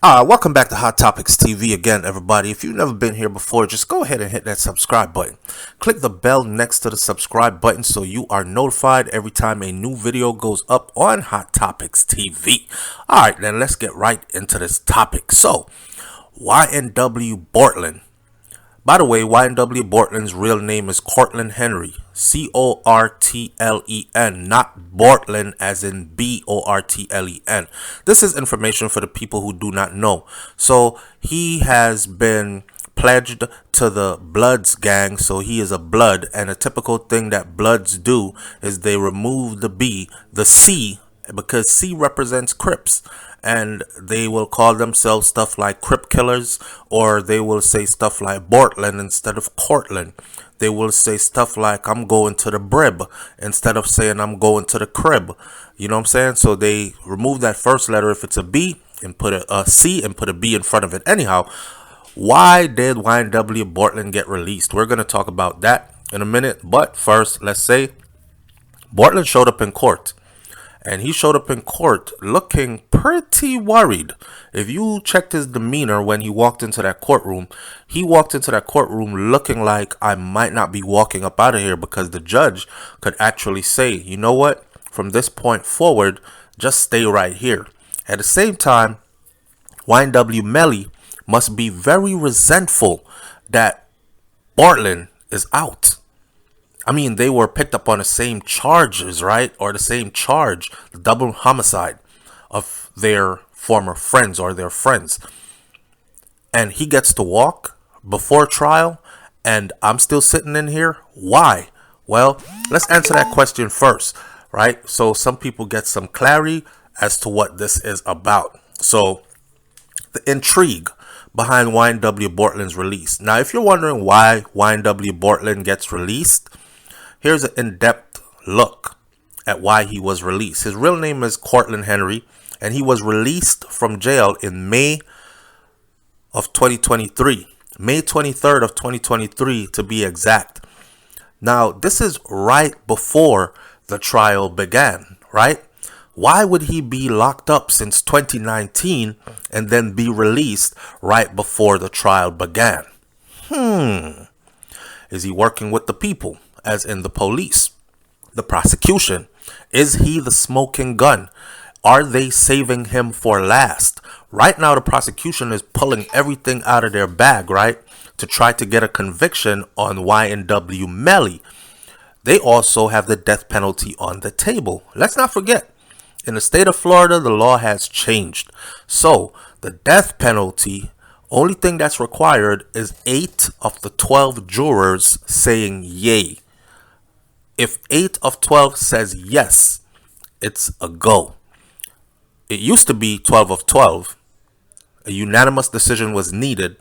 Welcome back to Hot Topics TV again, everybody. If you've never been here before, just go ahead and hit that subscribe button. Click the bell next to the subscribe button so you are notified every time a new video goes up on Hot Topics TV. Alright, then let's get right into this topic. So, YNW Bortlen. By the way, YNW Bortlen's real name is Cortlen Henry. Cortlen, not Bortlen as in Bortlen. This is information for the people who do not know. So he has been pledged to the Bloods gang, so he is a Blood, and a typical thing that Bloods do is they remove the C, because C represents Crips, and they will call themselves stuff like Crip Killers, or they will say stuff like Bortlen instead of Cortlen. They will say stuff like I'm going to the Brib instead of saying I'm going to the Crib. You know what I'm saying? So they remove that first letter if it's a B and put a C and put a B in front of it. Anyhow, why did YNW Bortlen get released? We're going to talk about that in a minute. But first, let's say Bortlen showed up in court. And he showed up in court looking pretty worried. If you checked his demeanor when he walked into that courtroom, he walked into that courtroom looking like I might not be walking up out of here, because the judge could actually say, you know what, from this point forward, just stay right here. At the same time, YNW Melly must be very resentful that Bortlen is out. I mean, they were picked up on the same charges, right? Or the same charge, the double homicide of their former friends or their friends. And he gets to walk before trial, and I'm still sitting in here. Why? Well, let's answer that question first, right? So some people get some clarity as to what this is about. So the intrigue behind YNW Bortlen's release. Now, if you're wondering why YNW Bortlen gets released, here's an in-depth look at why he was released. His real name is Cortlen Henry, and he was released from jail in May of 2023. May 23rd of 2023 to be exact. Now, this is right before the trial began, right? Why would he be locked up since 2019 and then be released right before the trial began? Is he working with the people? As in the police, the prosecution? Is he the smoking gun? Are they saving him for last? Right now, the prosecution is pulling everything out of their bag, right, to try to get a conviction on YNW Melly. They also have the death penalty on the table. Let's not forget, in the state of Florida, the law has changed. So the death penalty, only thing that's required is 8 of the 12 jurors saying yay. If 8 of 12 says yes, it's a go. It used to be 12 of 12. A unanimous decision was needed,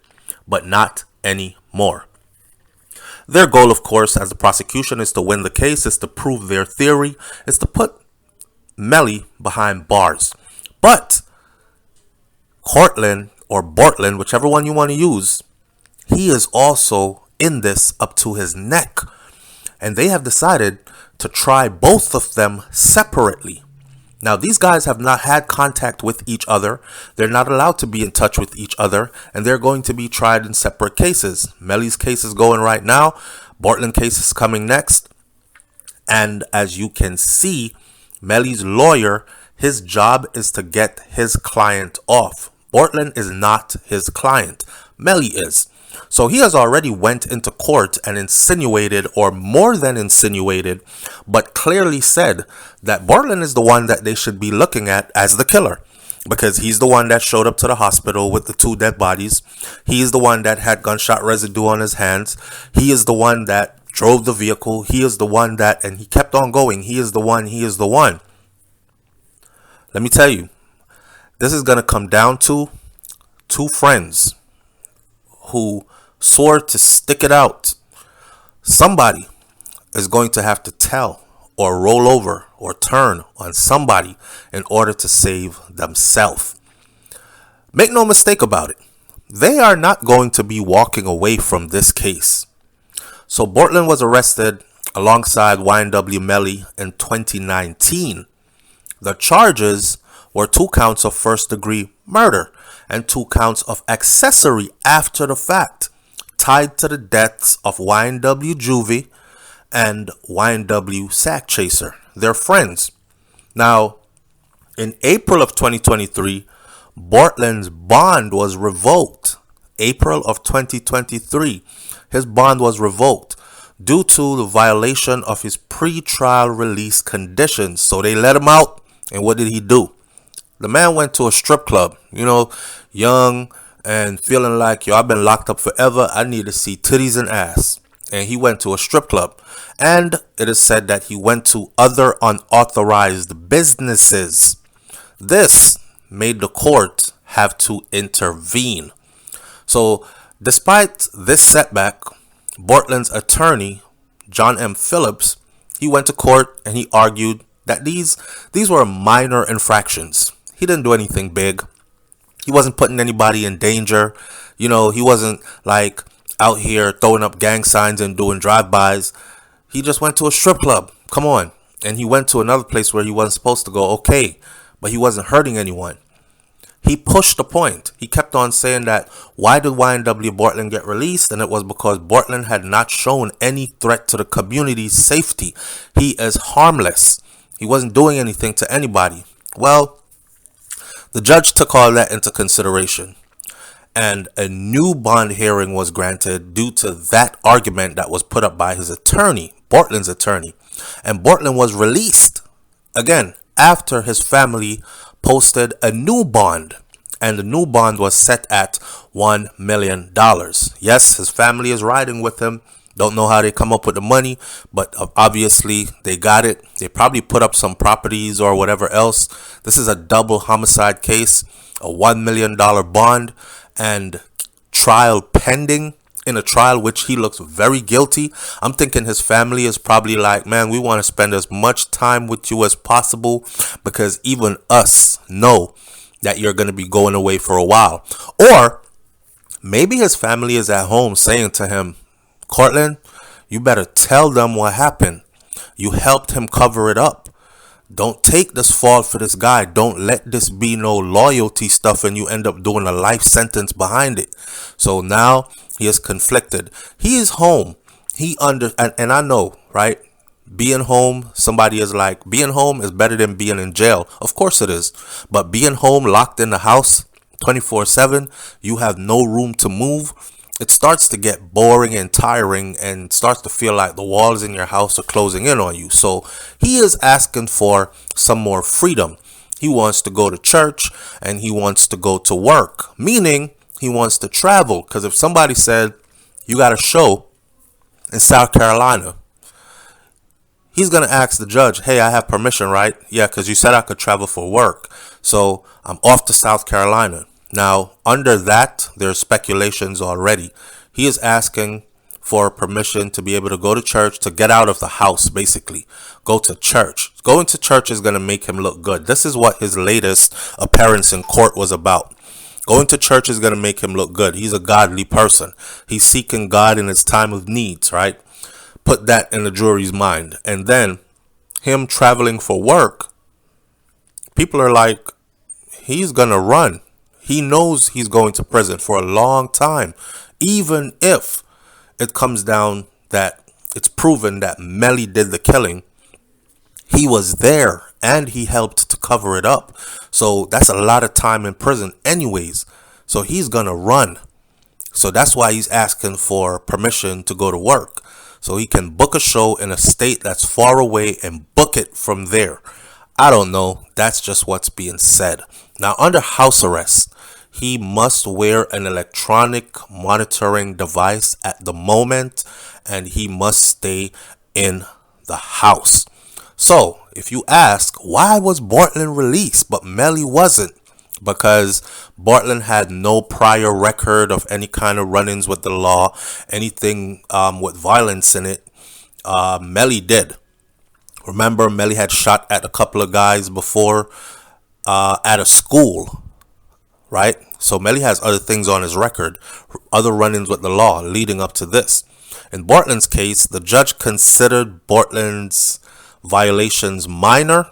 but not anymore. Their goal, of course, as the prosecution, is to win the case, is to prove their theory, is to put Melly behind bars. But Cortlen or Bortlen, whichever one you want to use, he is also in this up to his neck. And they have decided to try both of them separately. Now, these guys have not had contact with each other. They're not allowed to be in touch with each other. And they're going to be tried in separate cases. Melly's case is going right now. Bortlen case is coming next. And as you can see, Melly's lawyer, his job is to get his client off. Bortlen is not his client. Melly is. So he has already went into court and insinuated, or more than insinuated, but clearly said that Bortlen is the one that they should be looking at as the killer, because he's the one that showed up to the hospital with the 2 dead bodies. He is the one that had gunshot residue on his hands. He is the one that drove the vehicle. He is the one that, and he kept on going. He is the one. He is the one. Let me tell you, this is going to come down to 2 friends who swore to stick it out. Somebody is going to have to tell or roll over or turn on somebody in order to save themselves. Make no mistake about it. They are not going to be walking away from this case. So Bortlen was arrested alongside YNW Melly in 2019. The charges were 2 counts of first-degree murder and 2 counts of accessory after the fact, tied to the deaths of YNW Juvie and YNW Sack Chaser. They're friends. Now, in April of 2023, Bortlen's bond was revoked. April of 2023, his bond was revoked due to the violation of his pre-trial release conditions. So they let him out, and what did he do? The man went to a strip club, young and feeling like, I've been locked up forever. I need to see titties and ass. And he went to a strip club. And it is said that he went to other unauthorized businesses. This made the court have to intervene. So, despite this setback, Bortlen's attorney, John M. Phillips, he went to court and he argued that these were minor infractions. He didn't do anything big. He wasn't putting anybody in danger. He wasn't like out here throwing up gang signs and doing drive-bys. He just went to a strip club. Come on. And he went to another place where he wasn't supposed to go. Okay. But he wasn't hurting anyone. He pushed the point. He kept on saying that, why did YNW Bortlen get released? And it was because Bortlen had not shown any threat to the community's safety. He is harmless. He wasn't doing anything to anybody. Well, the judge took all that into consideration, and a new bond hearing was granted due to that argument that was put up by his attorney, Bortlen's attorney. And Bortlen was released, again, after his family posted a new bond, and the new bond was set at $1 million. Yes, his family is riding with him. Don't know how they come up with the money, but obviously they got it. They probably put up some properties or whatever else. This is a double homicide case, a $1 million bond, and trial pending. In a trial which he looks very guilty. I'm thinking his family is probably like, man, we want to spend as much time with you as possible, because even us know that you're going to be going away for a while. Or maybe his family is at home saying to him, Cortlen, you better tell them what happened. You helped him cover it up. Don't take this fall for this guy. Don't let this be no loyalty stuff and you end up doing a life sentence behind it. So now he is conflicted. He is home. And I know, right? Being home, somebody is like, being home is better than being in jail. Of course it is. But being home, locked in the house 24/7, you have no room to move. It starts to get boring and tiring and starts to feel like the walls in your house are closing in on you. So he is asking for some more freedom. He wants to go to church and he wants to go to work, meaning he wants to travel. Because if somebody said, you got a show in South Carolina, he's going to ask the judge, hey, I have permission, right? Yeah, because you said I could travel for work. So I'm off to South Carolina. Now, under that, there's speculations already. He is asking for permission to be able to go to church, to get out of the house, basically. Go to church. Going to church is going to make him look good. This is what his latest appearance in court was about. Going to church is going to make him look good. He's a godly person. He's seeking God in his time of needs, right? Put that in the jury's mind. And then him traveling for work, people are like, he's going to run. He knows he's going to prison for a long time, even if it comes down that it's proven that Melly did the killing. He was there and he helped to cover it up. So that's a lot of time in prison anyways. So he's going to run. So that's why he's asking for permission to go to work, so he can book a show in a state that's far away and book it from there. I don't know. That's just what's being said. Now, under house arrest, he must wear an electronic monitoring device at the moment, and he must stay in the house. So, if you ask, why was Bortlen released but Melly wasn't? Because Bortlen had no prior record of any kind of run-ins with the law, anything with violence in it. Melly did. Remember, Melly had shot at a couple of guys before at a school, right? So Melly has other things on his record, other run-ins with the law leading up to this. In Bortlen's case, the judge considered Bortlen's violations minor.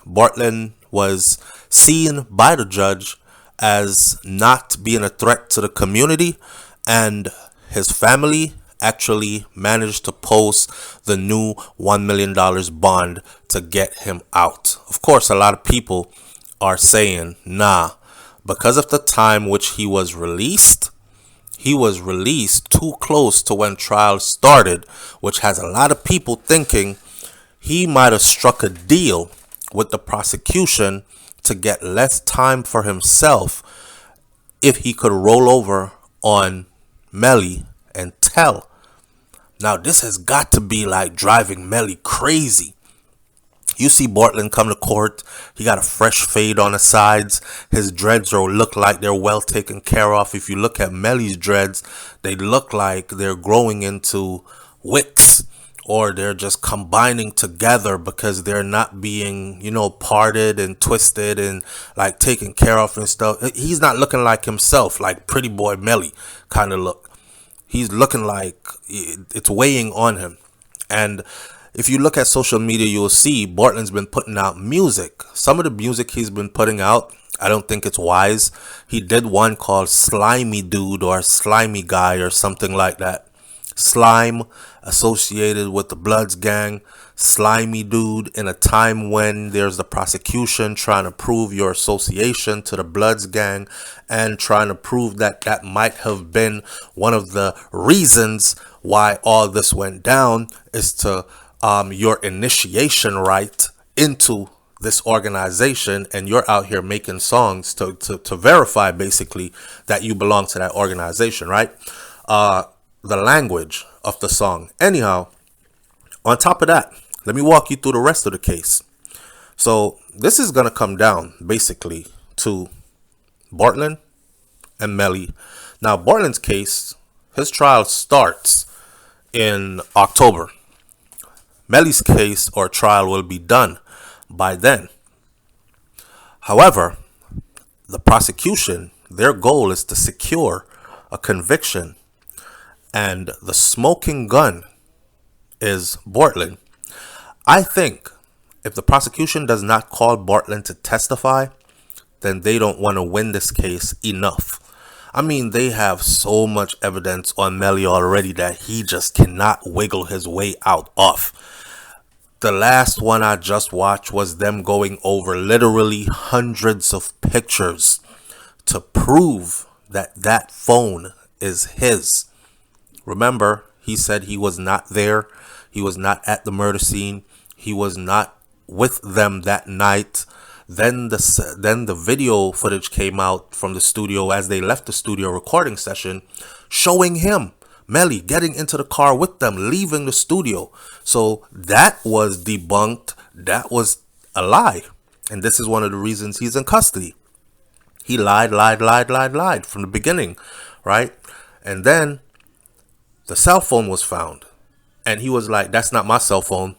Bortlen was seen by the judge as not being a threat to the community, and his family actually managed to post the new $1 million bond to get him out. Of course, a lot of people are saying, nah, because of the time which he was released too close to when trial started, which has a lot of people thinking he might have struck a deal with the prosecution to get less time for himself if he could roll over on Melly and tell. Now, this has got to be like driving Melly crazy. You see Bortlen come to court. He got a fresh fade on the sides. His dreads look like they're well taken care of. If you look at Melly's dreads, they look like they're growing into wicks, or they're just combining together because they're not being, parted and twisted and like taken care of and stuff. He's not looking like himself, like Pretty Boy Melly kind of look. He's looking like it's weighing on him. And if you look at social media, you'll see Bortlen's been putting out music. Some of the music he's been putting out, I don't think it's wise. He did one called Slimy Dude or Slimy Guy or something like that. Slime associated with the Bloods gang. Slimy Dude in a time when there's the prosecution trying to prove your association to the Bloods gang and trying to prove that that might have been one of the reasons why all this went down, is to your initiation right into this organization, and you're out here making songs to verify basically that you belong to that organization, right? The language of the song. Anyhow, on top of that, let me walk you through the rest of the case. So this is going to come down basically to Bortlen and Melly. Now, Bortlen's case, his trial starts in October. Melly's case or trial will be done by then. However, the prosecution, their goal is to secure a conviction, and the smoking gun is Bortlen. I think if the prosecution does not call Bortlen to testify, then they don't want to win this case enough. I mean, they have so much evidence on Melly already that he just cannot wiggle his way out of. The last one I just watched was them going over literally hundreds of pictures to prove that that phone is his. Remember, he said he was not there. He was not at the murder scene. He was not with them that night. Then the video footage came out from the studio as they left the studio recording session, showing him, Melly, getting into the car with them, leaving the studio. So that was debunked. That was a lie. And this is one of the reasons he's in custody. He lied from the beginning, right? And then the cell phone was found. And he was like, that's not my cell phone.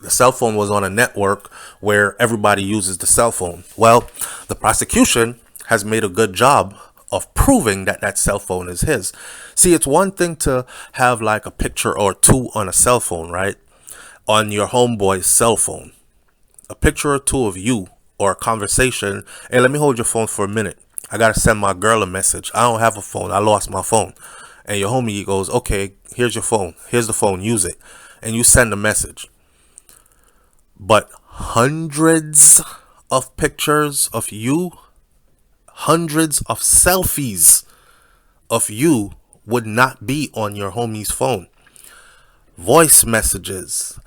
The cell phone was on a network where everybody uses the cell phone. Well, the prosecution has made a good job of proving that that cell phone is his. See, it's one thing to have like a picture or two on a cell phone, right? On your homeboy's cell phone. A picture or two of you or a conversation. Hey, let me hold your phone for a minute. I got to send my girl a message. I don't have a phone. I lost my phone. And your homie goes, okay, here's your phone. Here's the phone. Use it. And you send a message. But hundreds of pictures of you, hundreds of selfies of you would not be on your homie's phone. Voice messages,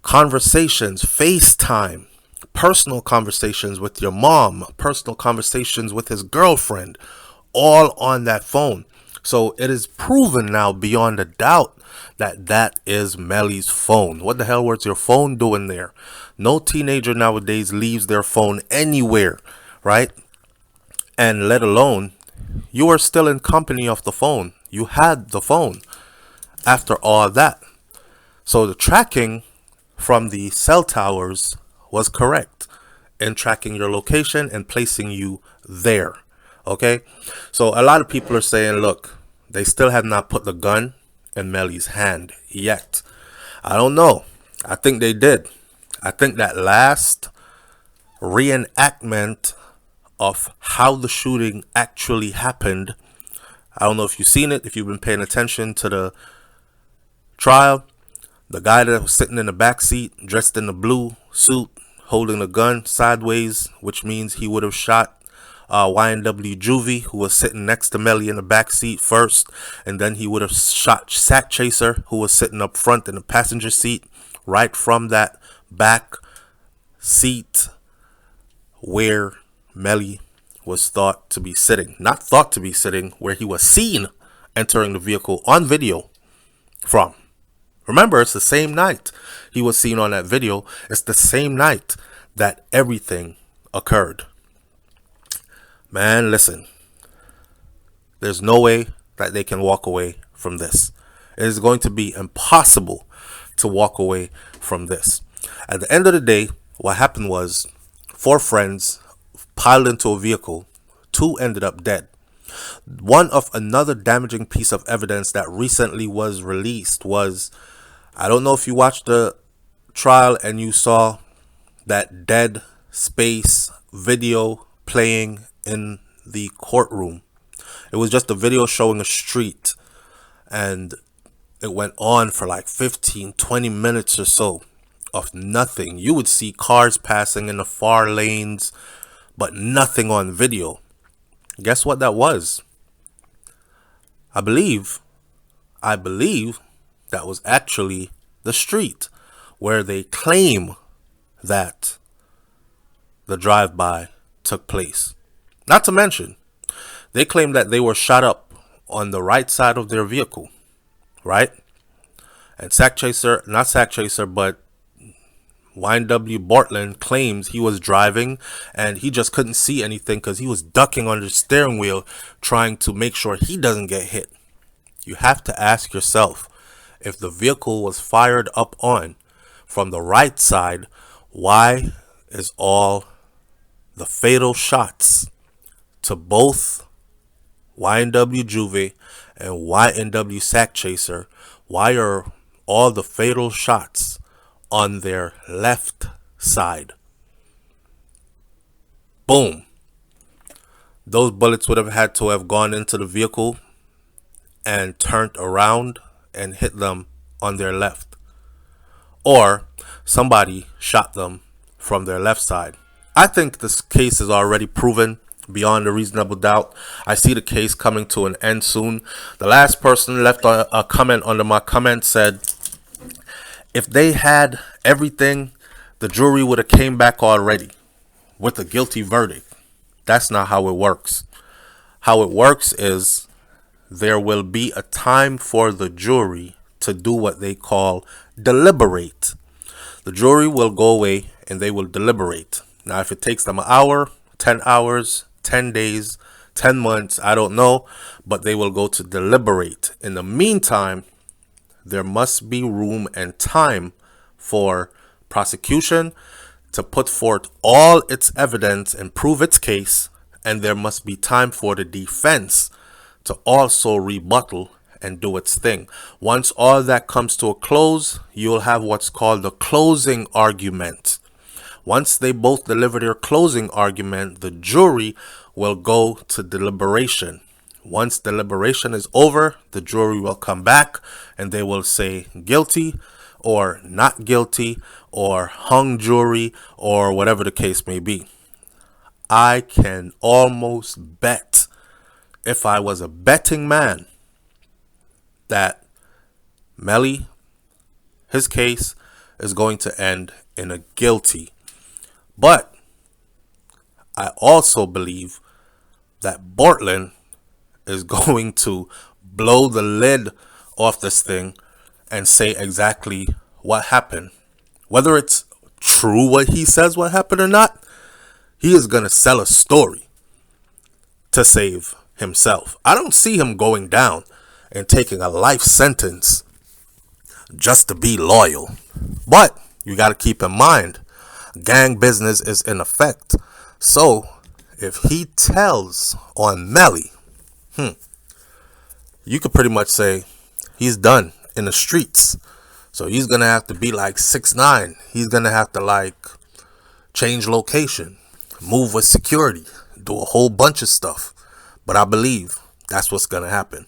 conversations, FaceTime, personal conversations with your mom, personal conversations with his girlfriend, all on that phone. So it is proven now beyond a doubt that that is Melly's phone. What the hell was your phone doing there? No teenager nowadays leaves their phone anywhere, right? And let alone, you are still in company of the phone. You had the phone after all that. So the tracking from the cell towers was correct in tracking your location and placing you there. Okay? So a lot of people are saying, look, they still have not put the gun in Melly's hand yet. I don't know. I think they did. I think that last reenactment of how the shooting actually happened. I don't know if you've seen it, if you've been paying attention to the trial. The guy that was sitting in the back seat, dressed in the blue suit, holding a gun sideways, which means he would have shot YNW Juvie, who was sitting next to Melly in the back seat first, and then he would have shot Sack Chaser, who was sitting up front in the passenger seat, right from that back seat where Melly was thought to be sitting. Not thought to be sitting, where he was seen entering the vehicle on video from. Remember, it's the same night he was seen on that video. It's the same night that everything occurred. Man, listen. There's no way that they can walk away from this. It is going to be impossible to walk away from this. At the end of the day, what happened was 4 friends piled into a vehicle. 2 ended up dead. One of another damaging piece of evidence that recently was released was, I don't know if you watched the trial and you saw that dead space video playing in the courtroom. It was just a video showing a street, and it went on for like 15-20 minutes or so of nothing. You would see cars passing in the far lanes, but nothing on video. Guess what that was? I believe that was actually the street where they claim that the drive-by took place. Not to mention, they claim that they were shot up on the right side of their vehicle, right? And not Sack Chaser, but YNW Bortlen claims he was driving and he just couldn't see anything because he was ducking under the steering wheel trying to make sure he doesn't get hit. You have to ask yourself, if the vehicle was fired up on from the right side, why is all the fatal shots to both YNW Juvie and YNW Sack Chaser, why are all the fatal shots on their left side? Boom. Those bullets would have had to have gone into the vehicle and turned around and hit them on their left. Or somebody shot them from their left side. I think this case is already proven beyond a reasonable doubt. I see the case coming to an end soon. The last person left a comment under my comment said, if they had everything, the jury would have came back already with a guilty verdict. That's not how it works. How it works is there will be a time for the jury to do what they call deliberate. The jury will go away and they will deliberate. Now, if it takes them an hour, 10 hours, 10 days, 10 months, I don't know, but they will go to deliberate. In the meantime, there must be room and time for prosecution to put forth all its evidence and prove its case, and there must be time for the defense to also rebuttal and do its thing. Once all that comes to a close, you'll have what's called the closing argument. Once they both deliver their closing argument, the jury will go to deliberation. Once deliberation is over, the jury will come back and they will say guilty or not guilty or hung jury or whatever the case may be. I can almost bet, if I was a betting man, that Melly, his case is going to end in a guilty. But I also believe that Bortlen is going to blow the lid off this thing and say exactly what happened. Whether it's true what he says what happened or not, he is going to sell a story to save himself. I don't see him going down and taking a life sentence just to be loyal. But you got to keep in mind, gang business is in effect. So if he tells on Melly, you could pretty much say he's done in the streets. So he's going to have to be like 6'9". He's going to have to like change location, move with security. do a whole bunch of stuff. But I believe that's what's going to happen.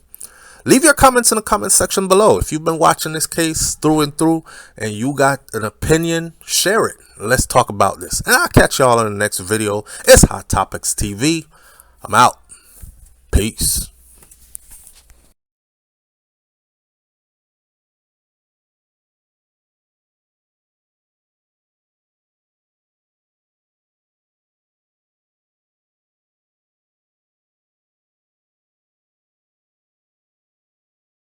Leave your comments in the comment section below. If you've been watching this case through and through and you got an opinion, share it. Let's talk about this. And I'll catch y'all in the next video. It's Hot Topics TV. I'm out. Peace.